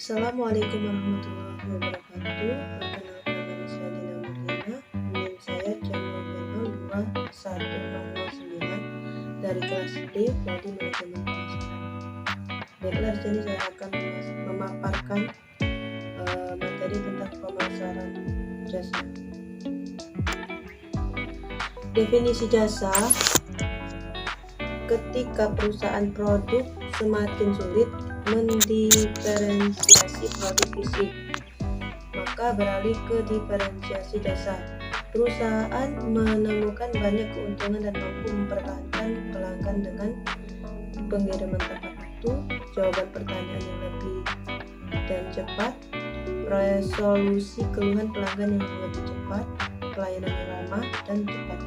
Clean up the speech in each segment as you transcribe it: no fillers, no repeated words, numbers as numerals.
Assalamualaikum warahmatullahi wabarakatuh. Perkenalkan nama saya Dina Murdiana. NIM saya C0021009 dari kelas D Prodi Manajemen Pemasaran. Baiklah, di sini saya akan memaparkan materi tentang pemasaran jasa. Definisi jasa: ketika perusahaan produk semakin sulit mendiferensiasi produk fisik, maka beralih ke diferensiasi jasa. Perusahaan menemukan banyak keuntungan dan mampu mempertahankan pelanggan dengan pengiriman tepat waktu, jawaban pertanyaan yang lebih dan cepat, resolusi keluhan pelanggan yang lebih cepat, pelayanan yang ramah dan cepat.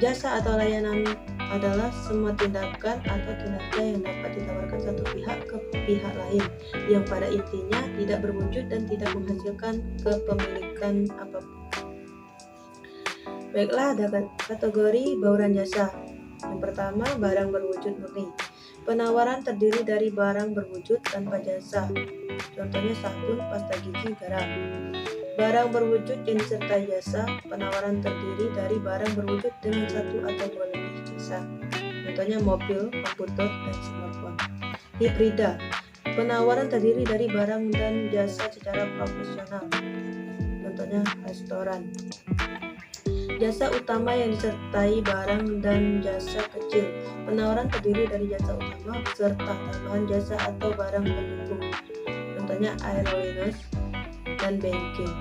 Jasa atau layanan adalah semua tindakan atau kinerja yang dapat ditawarkan satu pihak ke pihak lain yang pada intinya tidak berwujud dan tidak menghasilkan kepemilikan apapun. Baiklah, ada kategori bauran jasa. Yang pertama, barang berwujud murni. Penawaran terdiri dari barang berwujud tanpa jasa. Contohnya sabun, pasta gigi, garam. Barang berwujud yang disertai jasa. Penawaran terdiri dari barang berwujud dengan satu atau dua lebih jasa. Contohnya mobil, komputer, dan smartphone. Hibrida. Penawaran terdiri dari barang dan jasa secara profesional. Contohnya restoran. Jasa utama yang disertai barang dan jasa kecil. Penawaran terdiri dari jasa utama beserta tambahan jasa atau barang pendukung. Contohnya airlines dan banking.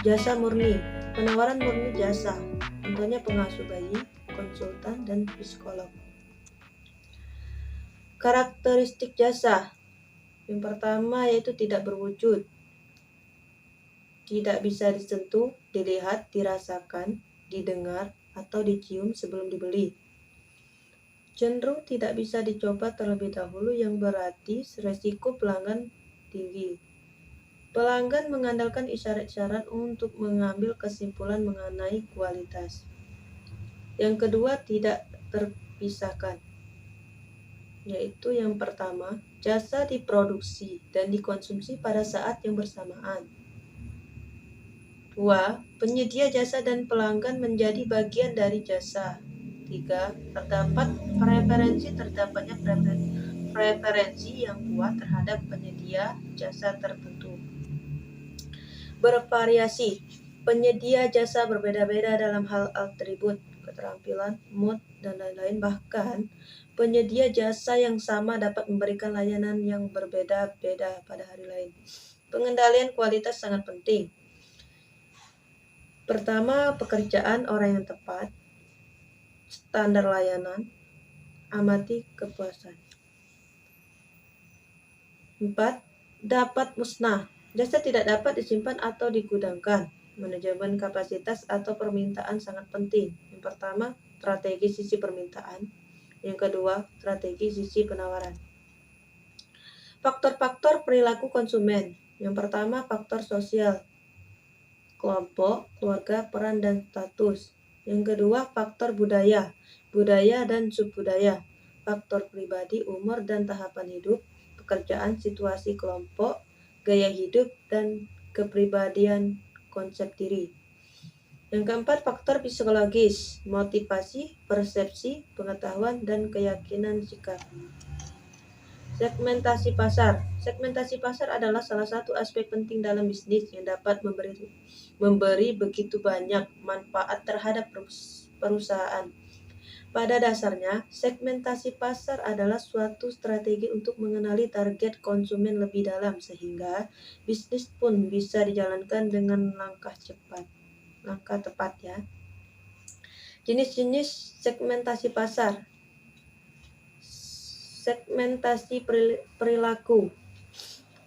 Jasa murni. Penawaran murni jasa. Contohnya pengasuh bayi, konsultan, dan psikolog. Karakteristik jasa. Yang pertama yaitu tidak berwujud. Tidak bisa disentuh, dilihat, dirasakan, didengar, atau dicium sebelum dibeli. Cenderung tidak bisa dicoba terlebih dahulu yang berarti resiko pelanggan tinggi. Pelanggan mengandalkan isyarat-isyarat untuk mengambil kesimpulan mengenai kualitas. Yang kedua, tidak terpisahkan, yaitu yang pertama, jasa diproduksi dan dikonsumsi pada saat yang bersamaan. 2. Penyedia jasa dan pelanggan menjadi bagian dari jasa. 3. Terdapatnya preferensi yang kuat terhadap penyedia jasa tertentu. Bervariasi. Penyedia jasa berbeda-beda dalam hal atribut, keterampilan, mood, dan lain-lain. Bahkan, penyedia jasa yang sama dapat memberikan layanan yang berbeda-beda pada hari lain. Pengendalian kualitas sangat penting. Pertama, pekerjaan orang yang tepat, standar layanan, amati kepuasan. 4. Dapat musnah. Jasa tidak dapat disimpan atau digudangkan. Manajemen kapasitas atau permintaan sangat penting. Yang pertama, strategi sisi permintaan. Yang kedua, strategi sisi penawaran. Faktor-faktor perilaku konsumen. Yang pertama, faktor sosial, kelompok, keluarga, peran, dan status. Yang kedua, faktor budaya dan subbudaya. Faktor pribadi, umur, dan tahapan hidup, pekerjaan, situasi kelompok, gaya hidup, dan kepribadian konsep diri. Yang keempat, faktor psikologis, motivasi, persepsi, pengetahuan, dan keyakinan sikap. Segmentasi pasar. Segmentasi pasar adalah salah satu aspek penting dalam bisnis yang dapat memberi begitu banyak manfaat terhadap perusahaan. Pada dasarnya, segmentasi pasar adalah suatu strategi untuk mengenali target konsumen lebih dalam sehingga bisnis pun bisa dijalankan dengan langkah tepat ya. Jenis-jenis segmentasi pasar. Segmentasi perilaku.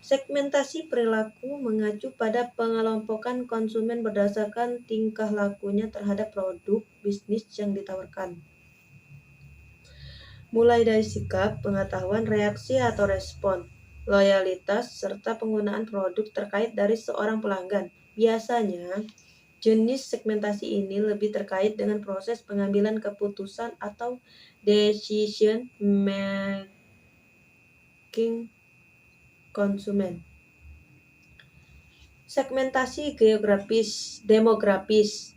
Segmentasi perilaku mengacu pada pengelompokan konsumen berdasarkan tingkah lakunya terhadap produk bisnis yang ditawarkan. Mulai dari sikap, pengetahuan, reaksi atau respon, loyalitas, serta penggunaan produk terkait dari seorang pelanggan. Biasanya, jenis segmentasi ini lebih terkait dengan proses pengambilan keputusan atau decision making konsumen. Segmentasi demografis.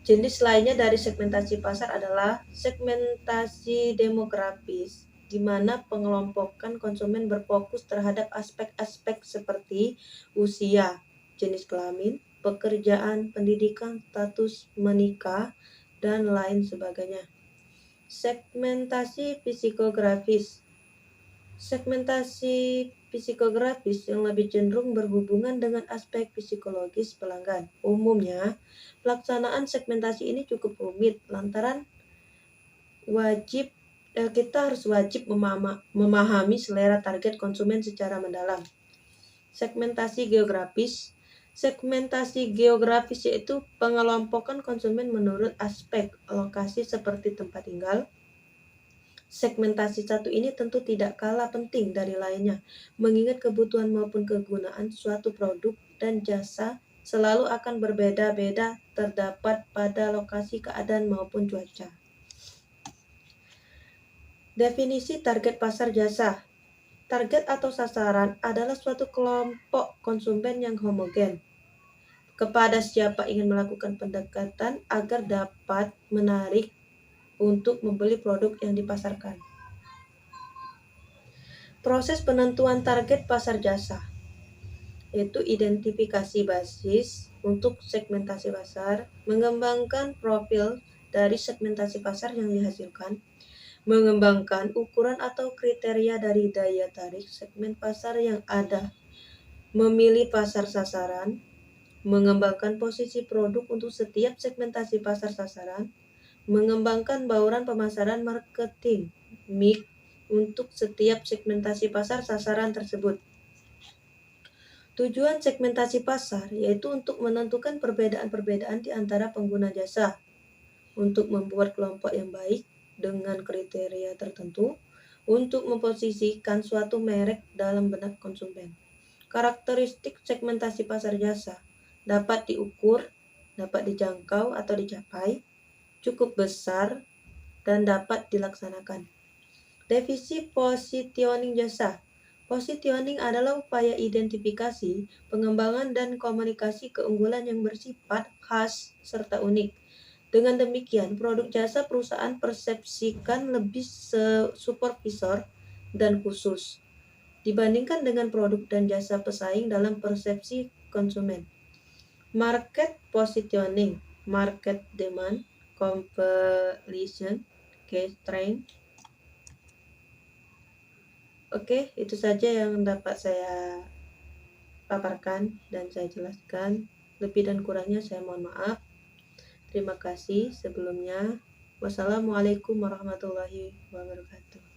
Jenis lainnya dari segmentasi pasar adalah segmentasi demografis, di mana pengelompokan konsumen berfokus terhadap aspek-aspek seperti usia, jenis kelamin, pekerjaan, pendidikan, status menikah, dan lain sebagainya. Segmentasi psikografis. Segmentasi psikografis yang lebih cenderung berhubungan dengan aspek psikologis pelanggan. Umumnya, pelaksanaan segmentasi ini cukup rumit lantaran kita harus wajib memahami selera target konsumen secara mendalam. Segmentasi geografis. Segmentasi geografis yaitu pengelompokan konsumen menurut aspek lokasi seperti tempat tinggal. Segmentasi satu ini tentu tidak kalah penting dari lainnya, mengingat kebutuhan maupun kegunaan suatu produk dan jasa selalu akan berbeda-beda terdapat pada lokasi, keadaan, maupun cuaca. Definisi target pasar jasa. Target atau sasaran adalah suatu kelompok konsumen yang homogen, kepada siapa ingin melakukan pendekatan agar dapat menarik untuk membeli produk yang dipasarkan. Proses penentuan target pasar jasa yaitu identifikasi basis untuk segmentasi pasar, mengembangkan profil dari segmentasi pasar yang dihasilkan, mengembangkan ukuran atau kriteria dari daya tarik segmen pasar yang ada, memilih pasar sasaran, mengembangkan posisi produk untuk setiap segmentasi pasar sasaran, mengembangkan bauran pemasaran marketing mix untuk setiap segmentasi pasar sasaran tersebut. Tujuan segmentasi pasar yaitu untuk menentukan perbedaan-perbedaan di antara pengguna jasa, untuk membuat kelompok yang baik dengan kriteria tertentu, untuk memposisikan suatu merek dalam benak konsumen. Karakteristik segmentasi pasar jasa dapat diukur, dapat dijangkau atau dicapai, cukup besar, dan dapat dilaksanakan. Definisi positioning jasa. Positioning adalah upaya identifikasi, pengembangan, dan komunikasi keunggulan yang bersifat khas serta unik. Dengan demikian, produk jasa perusahaan persepsikan lebih supervisor dan khusus dibandingkan dengan produk dan jasa pesaing dalam persepsi konsumen. Market positioning, market demand, competition, case trend. Oke, itu saja yang dapat saya paparkan dan saya jelaskan. Lebih dan kurangnya saya mohon maaf. Terima kasih sebelumnya. Wassalamualaikum warahmatullahi wabarakatuh.